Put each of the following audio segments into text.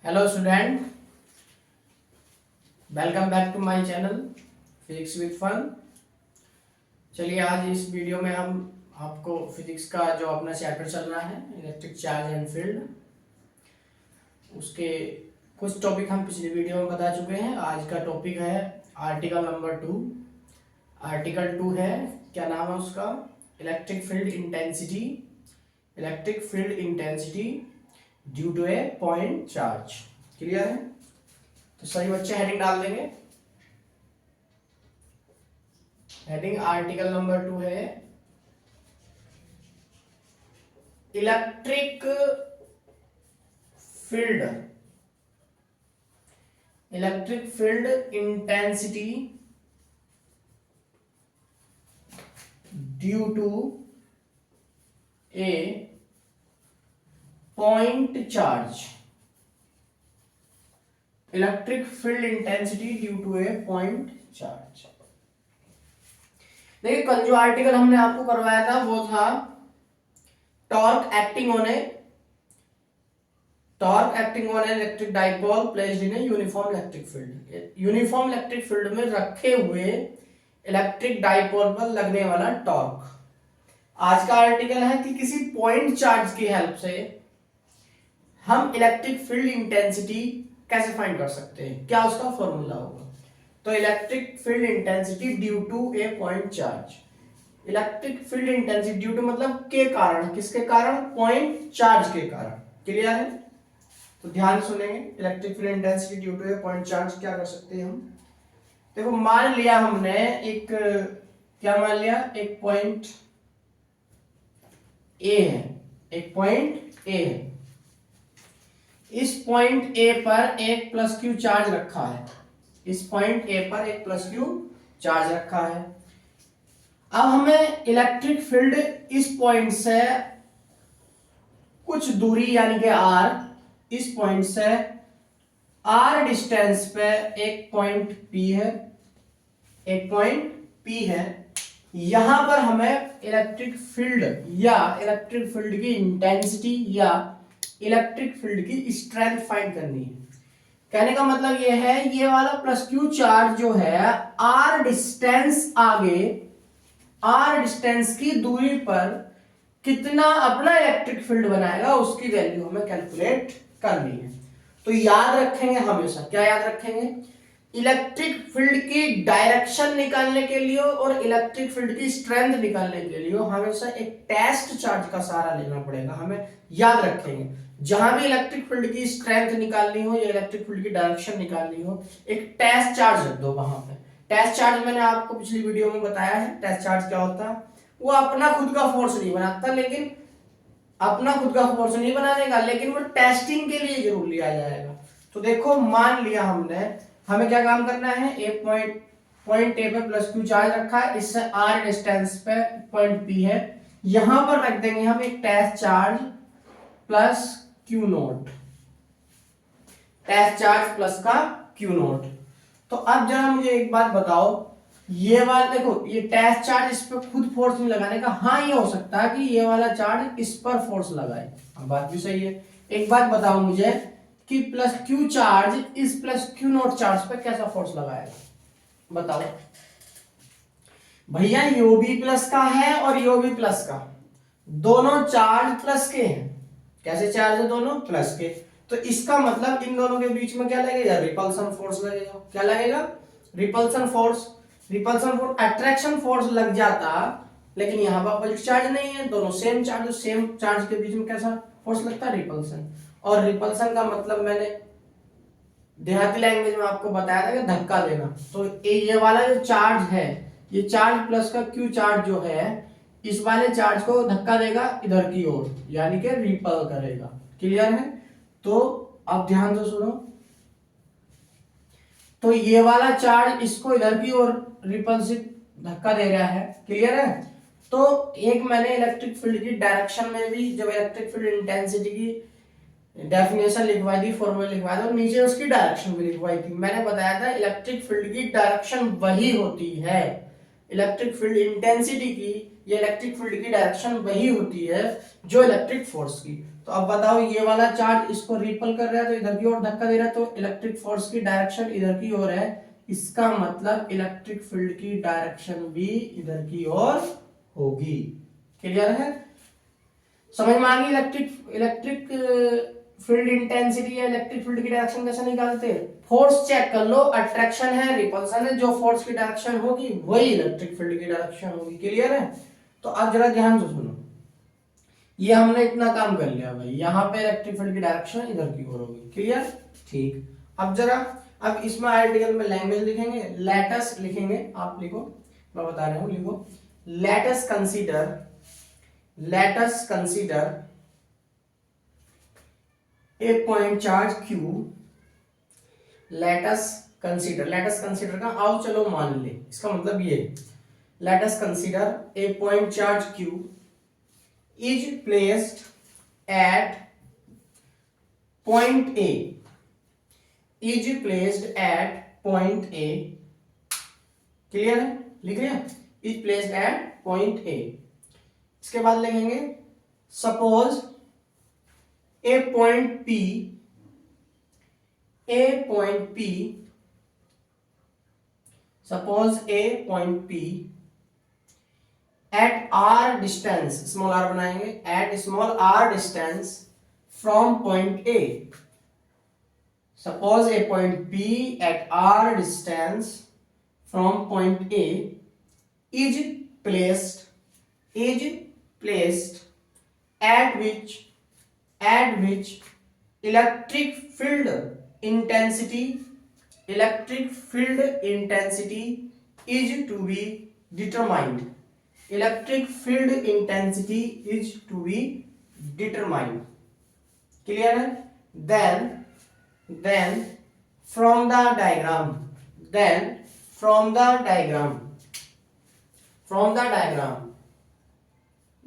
Hello student, welcome back to my channel physics with fun. चलिए आज इस video में हम आपको फिजिक्स का जो अपना चैप्टर चल रहा है इलेक्ट्रिक चार्ज एंड फील्ड, उसके कुछ टॉपिक हम पिछली वीडियो में बता चुके हैं। आज का टॉपिक है आर्टिकल नंबर 2। आर्टिकल 2 है, क्या नाम है उसका, electric field intensity. Electric field intensity due to a point charge. Clear है? तो सभी बच्चे हेडिंग डाल देंगे। हेडिंग आर्टिकल नंबर 2 है electric field intensity due to a point charge. Electric field intensity due to a point charge. देखिए कल जो आर्टिकल हमने आपको करवाया था वो था torque acting on electric dipole placed in a uniform electric field. Uniform electric field में रखे हुए इलेक्ट्रिक डाइपोल पर लगने वाला टॉर्क। आज का आर्टिकल है कि किसी पॉइंट चार्ज की हेल्प से हम इलेक्ट्रिक फील्ड इंटेंसिटी कैसे फाइंड कर सकते हैं, क्या उसका फॉर्मूला होगा। तो electric field intensity due to a point charge. Electric field intensity due to मतलब के कारण, किसके कारण, पॉइंट चार्ज के कारण। क्लियर है? तो ध्यान सुनेंगे। Electric field intensity due to a point charge क्या कर सकते हैं हम। देखो मान लिया हमने एक, क्या मान लिया, एक पॉइंट ए है, एक पॉइंट ए है। इस पॉइंट ए पर एक प्लस क्यू चार्ज रखा है। इस पॉइंट ए पर एक प्लस क्यू चार्ज रखा है। अब हमें इलेक्ट्रिक फील्ड इस पॉइंट से कुछ दूरी यानी कि आर, इस पॉइंट से आर डिस्टेंस पे एक पॉइंट पी है, एक पॉइंट पी है। यहां पर हमें इलेक्ट्रिक फील्ड या इलेक्ट्रिक फील्ड की इंटेंसिटी या इलेक्ट्रिक फील्ड की स्ट्रेंथ फाइंड करनी है। कहने का मतलब यह है, ये वाला प्लस क्यू चार्ज जो है आर डिस्टेंस आगे, आर डिस्टेंस की दूरी पर कितना अपना इलेक्ट्रिक फील्ड बनाएगा उसकी वैल्यू हमें कैलकुलेट करनी है। तो याद रखेंगे हमेशा, क्या याद रखेंगे, इलेक्ट्रिक फील्ड की डायरेक्शन निकालने के लिए और इलेक्ट्रिक फील्ड की स्ट्रेंथ निकालने के लिए हमेशा एक टेस्ट चार्ज का सहारा लेना पड़ेगा। हमें याद रखेंगे, जहां भी इलेक्ट्रिक फील्ड की स्ट्रेंथ निकालनी हो या इलेक्ट्रिक फील्ड की डायरेक्शन निकालनी हो, एक टेस्ट चार्ज रख दो वहां पे। टेस्ट चार्ज मैंने आपको पिछली वीडियो में बताया है। टेस्ट चार्ज क्या होता है, वो अपना खुद का फोर्स नहीं बनाता, लेकिन अपना खुद का फोर्स नहीं बनाएगा, लेकिन वो टेस्टिंग के लिए जरूर लिया जाएगा। तो देखो मान लिया हमने, हमें क्या काम करना है, एक पॉइंट ए पे प्लस क्यू चार्ज रखा है, इससे आर डिस्टेंस पे पॉइंट पी है। यहां पर रख देंगे हम एक test charge plus q naught, test charge plus का क्यू नोट। तो अब जरा मुझे एक बात बताओ, ये वाला देखो, ये टेस्ट चार्ज इस पर खुद फोर्स नहीं लगाने का। हाँ ये हो सकता है कि ये वाला चार्ज इस पर फोर्स लगाए, बात भी सही है। एक बात बताओ मुझे कि प्लस क्यू चार्ज इस प्लस क्यू नोट चार्ज पे कैसा फोर्स लगाएगा, बताओ भैया। यो भी प्लस का है और यो भी प्लस का, दोनों चार्ज प्लस के हैं। कैसे चार्ज है, दोनों प्लस के। तो इसका मतलब इन दोनों के बीच में क्या लगेगा, रिपल्सन फोर्स लगेगा। क्या लगेगा, repulsion force. Repulsion force, attraction force लग जाता, लेकिन यहाँ पर अपोजिट चार्ज नहीं है, दोनों सेम चार्ज, सेम चार्ज के बीच में कैसा फोर्स लगता है, रिपल्सन। और रिपल्सन का मतलब मैंने देहाती लैंग्वेज में आपको बताया था कि धक्का देना। तो ये वाला जो चार्ज है, ये चार्ज प्लस का क्यू चार्ज जो है, इस वाले चार्ज को धक्का देगा इधर की ओर, यानी कि रिपल करेगा। क्लियर है? तो अब ध्यान से सुनो, तो ये वाला चार्ज इसको इधर की ओर रिपल्सिव धक्का दे रहा है। क्लियर है? तो एक मैंने इलेक्ट्रिक फील्ड की डायरेक्शन में भी जब इलेक्ट्रिक फील्ड इंटेंसिटी की डेफिनेशन लिखवाई थी, फॉर्मूला लिखवाया था, और नीचे उसकी डायरेक्शन भी लिखवाई थी। मैंने बताया था इलेक्ट्रिक फील्ड की डायरेक्शन वही होती है, इलेक्ट्रिक फील्ड इंटेंसिटी की, ये इलेक्ट्रिक फील्ड की डायरेक्शन वही होती है जो इलेक्ट्रिक फोर्स की। तो अब बताओ ये वाला चार्ज इसको रिपल कर रहा है तो इधर की ओर धक्का दे रहा है, तो इलेक्ट्रिक फोर्स की डायरेक्शन इधर की ओर है, इसका मतलब इलेक्ट्रिक फील्ड की डायरेक्शन भी इधर की ओर होगी। क्लियर है? समझ में आ गई? इलेक्ट्रिक फील्ड इंटेंसिटी या इलेक्ट्रिक फील्ड की डायरेक्शन कैसे निकालते हैं? फोर्स चेक कर लो, अट्रैक्शन है रिपल्सन है, जो फोर्स की डायरेक्शन होगी वही इलेक्ट्रिक फील्ड की डायरेक्शन होगी। क्लियर है? तो अब जरा ध्यान से सुनो, ये हमने इतना काम कर लिया भाई, यहाँ पे इलेक्ट्रिक फील्ड की डायरेक्शन इधर की ओर होगी। क्लियर? ठीक। अब जरा, अब इसमें आर्टिकल में लैंग्वेज लिखेंगे, लेटस लिखेंगे, आप लिखो, मैं बता रहा हूं, लिखो let's consider a point charge Q। Let's consider का आओ चलो मान ले, इसका मतलब ये, let's consider a point charge Q is placed at point A, is placed at point A। Clear है? लिख रहे हैं, is placed at point A। इसके बाद लिखेंगे suppose a point P, suppose a point P at r distance, small r बनाएंगे, at small r distance from point A। suppose a point P at r distance from point A is placed at which electric field intensity is to be determined। Electric field intensity is to be determined. Clear है? Then from the diagram the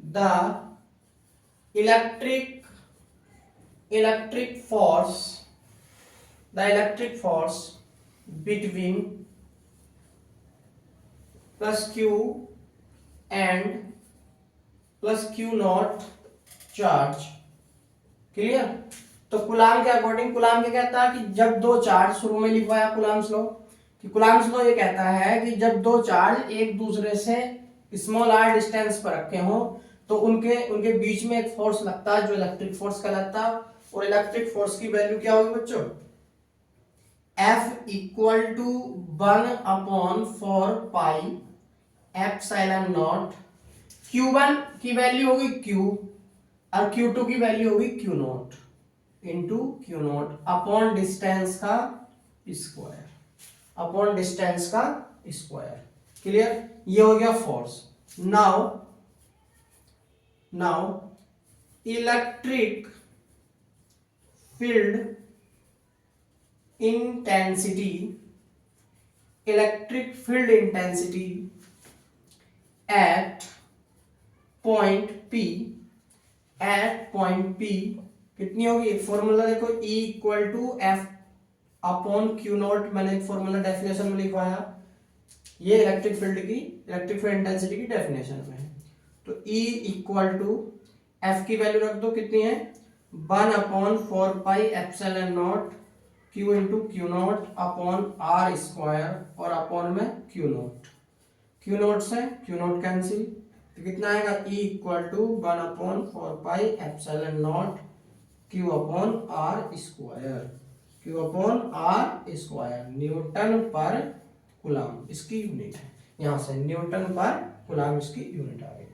electric force between plus Q and plus Q not charge. Clear? तो Coulomb के according, Coulomb क्या कहता है कि जब दो charge, शुरू में लिखवाया कूलाम्स लॉ, कि कूलाम्स लॉ ये कहता है कि जब दो चार्ज एक दूसरे से स्मॉल r डिस्टेंस पर रखे हों तो उनके बीच में एक फोर्स लगता है जो इलेक्ट्रिक फोर्स कहलाता है। और इलेक्ट्रिक फोर्स की वैल्यू क्या होगी बच्चों? F equal to 1/4 pi epsilon naught, Q1 की वैल्यू होगी Q और Q2 की वैल्यू होगी Q naught into Q naught upon distance का स्क्वायर। क्लियर? ये हो गया force. Now electric field intensity at point P कितनी होगी? फॉर्मूला देखो, E equal to F upon q naught, मैंने एक फॉर्मूला डेफिनेशन में लिखवाया, ये इलेक्ट्रिक फील्ड इंटेंसिटी की डेफिनेशन में है। तो E इक्वल टू एफ की वैल्यू रख दो, कितनी है? 1/4 pi epsilon naught Q into q naught upon R square और अपॉन में क्यू नॉट से क्यू नॉट कैंसिल, तो कितना आएगा? E equal to 1/4 pi epsilon naught Q upon R square, newton per coulomb इसकी यूनिट है। यहां से न्यूटन पर कूलाम इसकी यूनिट आ गई।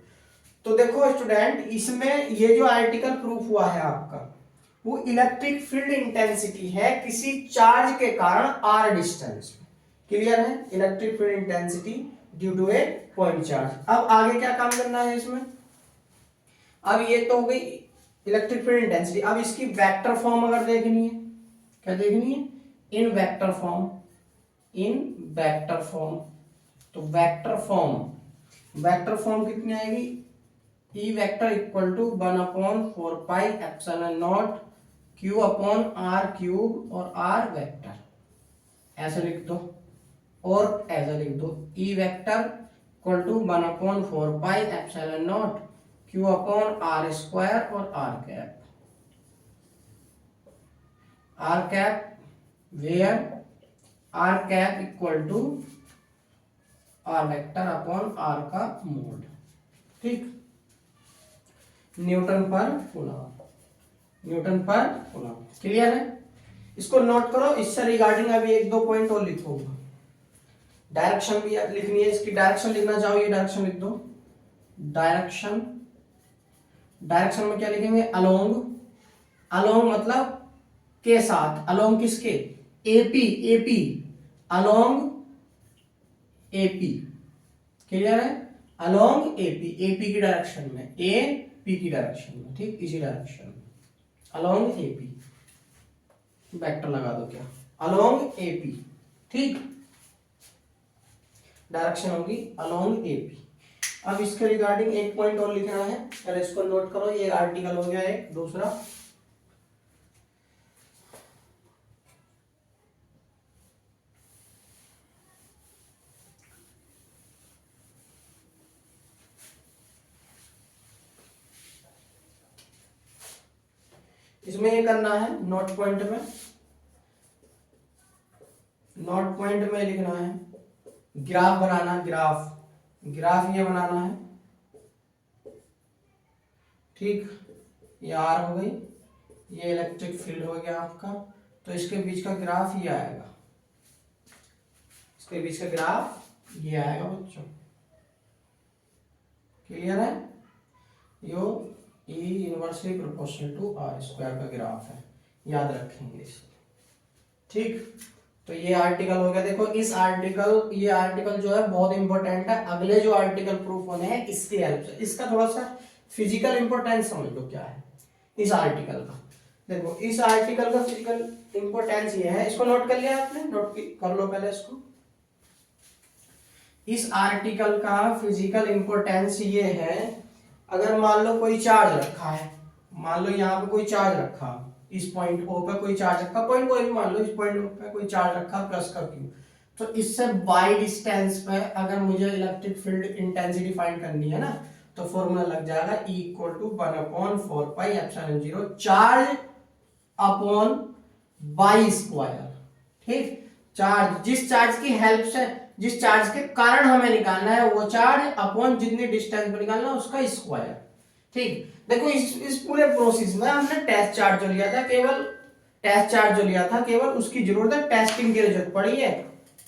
तो देखो स्टूडेंट, इसमें ये जो आर्टिकल प्रूफ हुआ है आपका, वो इलेक्ट्रिक फील्ड इंटेंसिटी है किसी चार्ज के कारण r डिस्टेंस। क्लियर है? Electric field intensity due to a point charge. अब आगे क्या काम करना है इसमें? अब ये तो हो गई इलेक्ट्रिक फील्ड इंटेंसिटी। अब इसकी वेक्टर फॉर्म अगर देखनी है, क्या देखनी है? In vector form. तो वेक्टर फॉर्म कितनी आएगी? E vector equal to 1/4 pi epsilon naught Q upon R cube और R वेक्टर, ऐसे लिख दो और ऐसा लिख दो। E vector equal to 1/4 pi epsilon naught Q upon R square और R cap. R cap where R cap equal to R vector upon R का मोड, ठीक, newton per coulomb, newton per coulomb. Clear है? इसको note करो। इससे regarding अभी एक दो पॉइंट और लिखूंगा। डायरेक्शन भी लिखनी है, इसकी डायरेक्शन लिखना चाहो ये डायरेक्शन लिख दो। डायरेक्शन, डायरेक्शन में क्या लिखेंगे? अलोंग, अलोंग मतलब के साथ, अलोंग किसके? AP, AP, along AP. Clear है? अलोंग एपी, एपी की डायरेक्शन में, ए पी की डायरेक्शन में, ठीक, इसी डायरेक्शन में, अलोंग एपी। वेक्टर लगा दो क्या? अलोंग एपी, ठीक, डायरेक्शन होगी अलोंग एपी। अब इसके रिगार्डिंग एक पॉइंट और लिखना है, पहले इसको नोट करो। ये आर्टिकल हो गया एक दूसरा। इसमें ये करना है नोट पॉइंट में, नोट पॉइंट में लिखना है ग्राफ बनाना, ग्राफ, ग्राफ ये बनाना है, ठीक, ये आर हो गई, ये इलेक्ट्रिक फील्ड हो गया आपका। तो इसके बीच का ग्राफ ये आएगा, इसके बीच का ग्राफ ये आएगा बच्चों। क्लियर है? यो E inversely proportional to r square का ग्राफ है, याद रखेंगे इसको, ठीक। तो ये आर्टिकल हो गया। देखो इस आर्टिकल, ये आर्टिकल जो है बहुत इंपॉर्टेंट है। अगले जो आर्टिकल प्रूफ होने हैं इसके हेल्प से, इसका थोड़ा सा फिजिकल इंपॉर्टेंस समझ लो क्या है इस आर्टिकल का। देखो इस आर्टिकल का फिजिकल इंपॉर्टेंस ये है, इसको नोट कर लिया आपने? नोट कर लो पहले इसको। इस आर्टिकल का फिजिकल इंपॉर्टेंस ये है, अगर मान लो कोई चार्ज रखा है, मान लो यहाँ पे कोई चार्ज रखा, इस पॉइंट ओ पे कोई चार्ज रखा, पॉइंट कोई भी मान लो, इस पॉइंट ओ पे कोई चार्ज रखा प्लस का क्यू, तो इससे बाई डिस्टेंस पे अगर मुझे इलेक्ट्रिक फील्ड इंटेंसिटी फाइंड करनी है ना, तो फॉर्मूला लग जाएगा E equal to 1/4 pi epsilon 0 charge upon by square, ठीक। चार्ज, जिस चार्ज की हेल्प से, जिस चार्ज के कारण हमें निकालना है वो चार्ज अपॉन जितनी डिस्टेंस पर निकालना है उसका स्क्वायर, ठीक। देखो इस पूरे प्रोसेस में हमने टेस्ट चार्ज जो लिया था, केवल टेस्ट चार्ज जो लिया था, केवल उसकी जरूरत है टेस्टिंग के लिए जरूरत पड़ी है,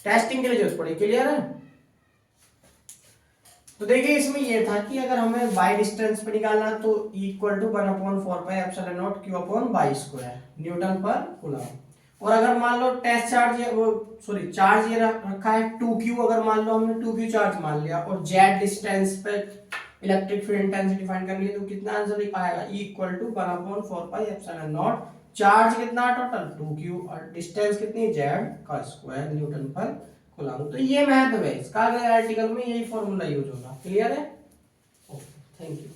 टेस्टिंग के लिए जरूरत पड़ी। क्लियर है? तो देखिए इसमें ये था कि अगर हमें बाई डिस्टेंस पे निकालना तो equal to 1/4 pi epsilon naught q upon by square newton per coulomb. और अगर मान लो टेस्ट चार्ज ये वो सॉरी चार्ज ये रखा है 2q, अगर मान लो हमने 2q चार्ज मान लिया और z डिस्टेंस पे इलेक्ट्रिक फील्ड इंटेंसिटी फाइंड करनी है, तो कितना आंसर आएगा? E equal to 1/4 pi epsilon naught, charge कितना टोटल 2q और डिस्टेंस कितनी z का स्क्वायर न्यूटन पर कूलम। तो ये महत्व है इसका, अगले आर्टिकल में यही फॉर्मूला यूज होगा। क्लियर है? Okay, thank you.